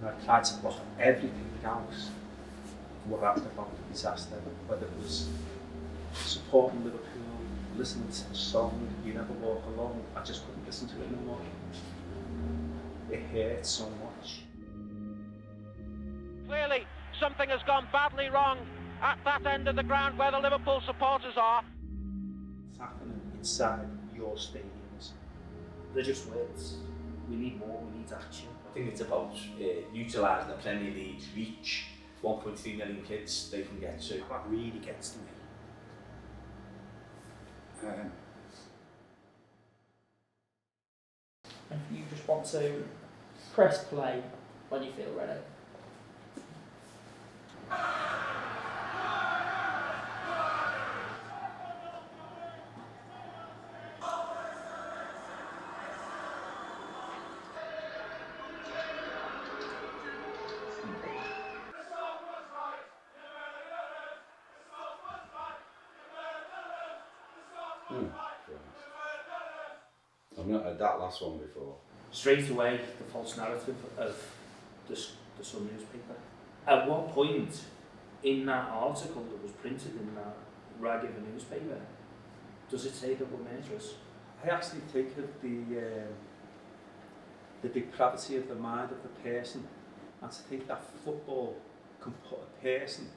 And I tried to block everything else what happened about the disaster, whether it was supporting Liverpool, listening to the song You Never Walk Alone. I just couldn't listen to it anymore. It hurt so much. Clearly, something has gone badly wrong at that end of the ground where the Liverpool supporters are. It's happening inside your stadiums. They're just words. We need more, we need action. I think it's about utilising the Premier League's reach. 1.3 million kids they can get to. That really gets to me. If you just want to press play when you feel ready. I've not heard that last one before. Straight away, the false narrative of the Sun newspaper. At what point in that article that was printed in that rag of a newspaper does it say that we're murderers? I actually think of the depravity of the mind of the person, and to think that football can put a person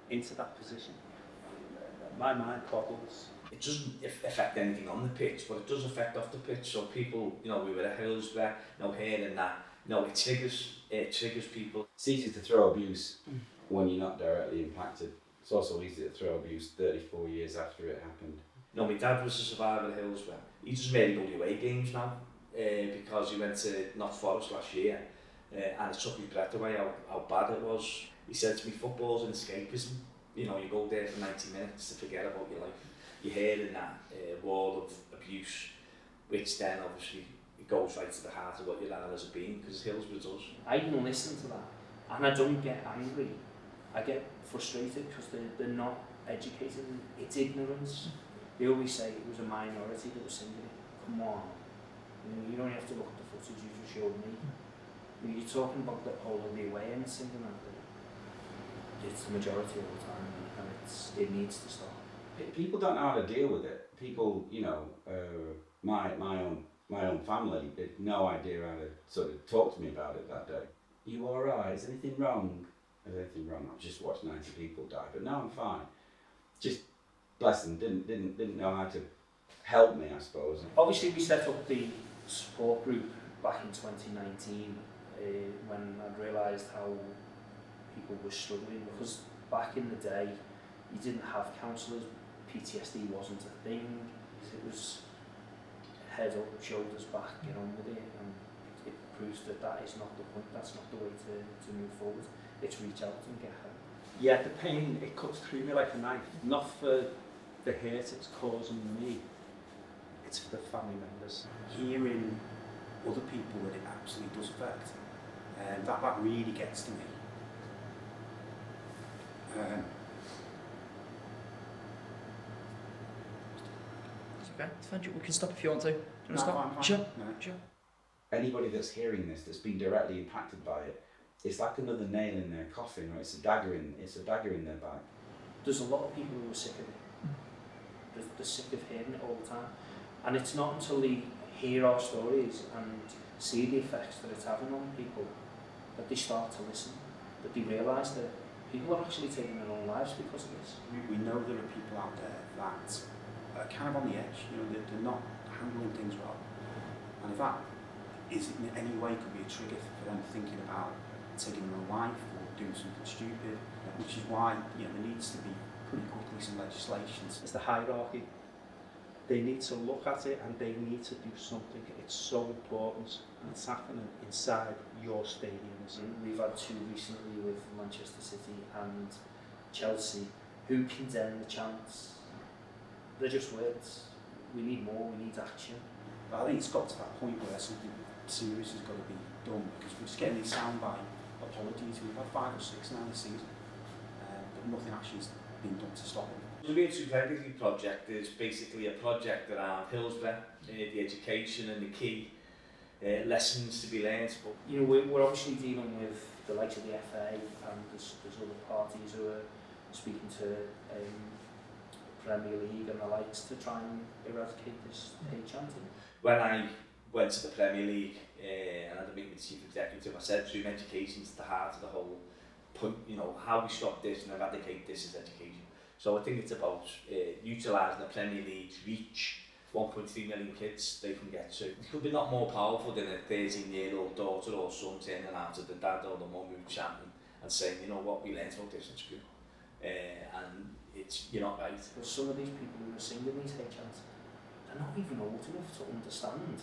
into that position. My mind boggles. It doesn't affect anything on the pitch, but it does affect off the pitch. So people, we were at Hillsborough, hearing that, it triggers people. It's easy to throw abuse when you're not directly impacted. It's also easy to throw abuse 34 years after it happened. My dad was a survivor at Hillsborough. He doesn't really go to away games now because he went to North Forest last year and it took his breath away how bad it was. He said to me, football's an escapism. You go there for 90 minutes to forget about your life. You're hearing that wall of abuse, which then obviously it goes right to the heart of what your life has been, because Hillsborough does. I can listen to that and I don't get angry. I get frustrated because they're not educated. It's ignorance. They always say it was a minority that was singing it. Come on. You don't have to look at the footage you just showed me. You're talking about the whole of the away end singing that. It's the majority all the time and it needs to stop. People don't know how to deal with it. People, my own family had no idea how to sort of talk to me about it that day. You all right? Is anything wrong? Is anything wrong? I've just watched 90 people die, but no, I'm fine. Just bless them, didn't know how to help me, I suppose. Obviously, we set up the support group back in 2019 when I realised how people were struggling, because back in the day you didn't have counsellors. PTSD wasn't a thing. It was head up, shoulders back, get on with it, and it proves that is not the point. That's not the way to move forward. It's reach out and get help. Yeah, the pain, it cuts through me like a knife. Not for the hurt it's causing me, it's for the family members. Hearing other people that it absolutely does affect, that really gets to me. Okay, it's fine. We can stop if you want to. Do you want to stop? Fine. Sure. No. Sure. Anybody that's hearing this, that's been directly impacted by it, it's like another nail in their coffin, or it's a dagger in their back. There's a lot of people who are sick of it. They're sick of hearing it all the time. And it's not until they hear our stories and see the effects that it's having on people that they start to listen, that they realise that people are actually taking their own lives because of this. We know there are people out there that are kind of on the edge, they're not handling things well. And if that is in any way could be a trigger for them thinking about taking their own life or doing something stupid, which is why there needs to be pretty quickly some legislation. It's the hierarchy. They need to look at it and they need to do something. It's so important, and it's happening inside your stadiums. We've had two recently with Manchester City and Chelsea who condemn the chants. They're just words. We need more, we need action. But I think it's got to that point where something serious has got to be done, because we're just getting these soundbite apologies. We've had 5 or 6 now this season, but nothing actually has been done to stop it. The Community Integrity Project is basically a project around Hillsborough, the education and the key lessons to be learned. But you know, we're obviously dealing with the likes of the FA, and there's other parties who are speaking to Premier League and the likes to try and eradicate this hate chanting. when I went to the Premier League and had a meeting with the chief executive, I said to him, education's the heart of the whole point. You know, how we stop this and eradicate this is education. So I think it's about utilising the Premier League's reach. 1.3 million kids they can get to. It could be not more powerful than a 13-year-old daughter or son turning out of the dad or the mum who's chanting and saying, you know what, we learned about this in school. And it's, you're not right. But some of these people who are singing these hate chants, they're not even old enough to understand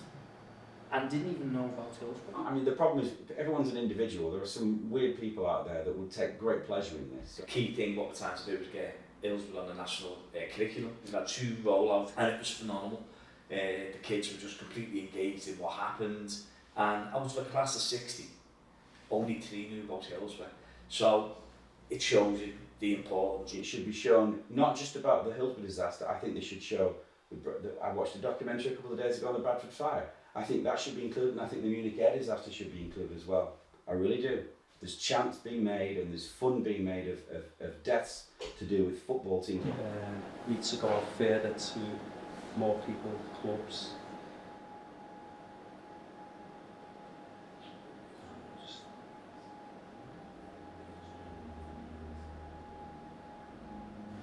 and didn't even know about Hillsborough. I mean, the problem is everyone's an individual. There are some weird people out there that would take great pleasure in this. The key thing what we're trying to do is get Hillsborough on the national curriculum. We've had 2 rollouts and it was phenomenal. The kids were just completely engaged in what happened, and out of a class of 60, only 3 knew about Hillsborough. So it shows you the importance. It should be shown not just about the Hillsborough disaster. I think they should show. I watched a documentary a couple of days ago on the Bradford fire. I think that should be included, and I think the Munich air disaster should be included as well. I really do. There's chants being made and there's fun being made of deaths to do with football teams. Needs to go out further to more people, clubs.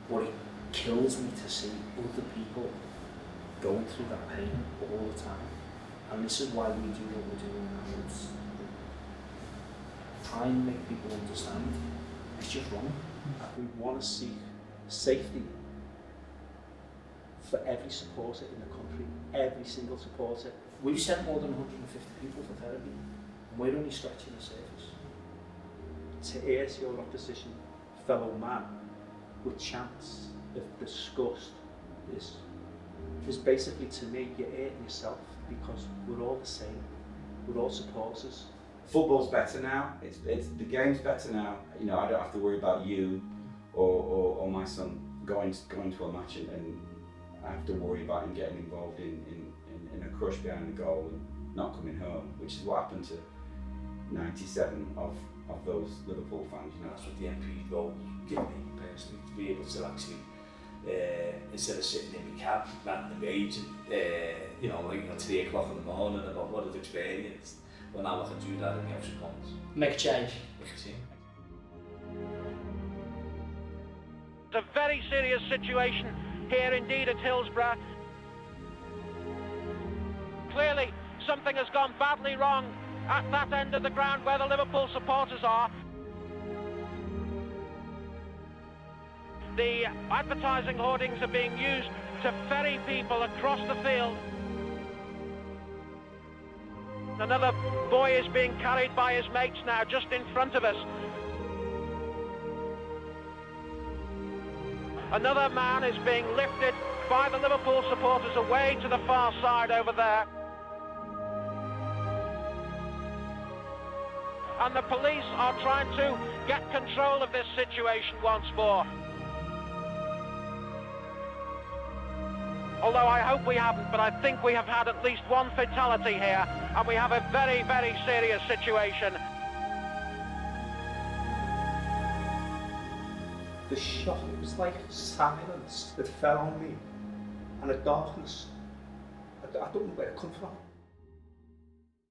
But it kills me to see other people going through that pain all the time. And this is why we do what we're doing now. It's try and make people understand it's just wrong. We want to see safety for every supporter in the country, every single supporter. We've sent more than 150 people for therapy, and we're only scratching the surface. To hear your opposition fellow man with chants of disgust is basically, to me, you're hurting yourself, because we're all the same. We're all supporters. Football's better now. It's the game's better now. You know, I don't have to worry about you or my son going to a match and I have to worry about him getting involved in a crush behind the goal and not coming home, which is what happened to 97 of those Liverpool fans. You know, that's what the MP role gave me personally, to be able to actually instead of sitting in my cab ranting and raging, you know, like 3 o'clock in the morning about what I'd experienced. Well, now I can do that in the House of Commons. Make a change. It's a very serious situation here indeed at Hillsborough. Clearly, something has gone badly wrong at that end of the ground where the Liverpool supporters are. The advertising hoardings are being used to ferry people across the field. Another boy is being carried by his mates now, just in front of us. Another man is being lifted by the Liverpool supporters away to the far side over there. And the police are trying to get control of this situation once more. Although I hope we haven't, but I think we have had at least 1 fatality here, and we have a very, very serious situation. The shock, it was like silence that fell on me, and a darkness. I don't know where it come from.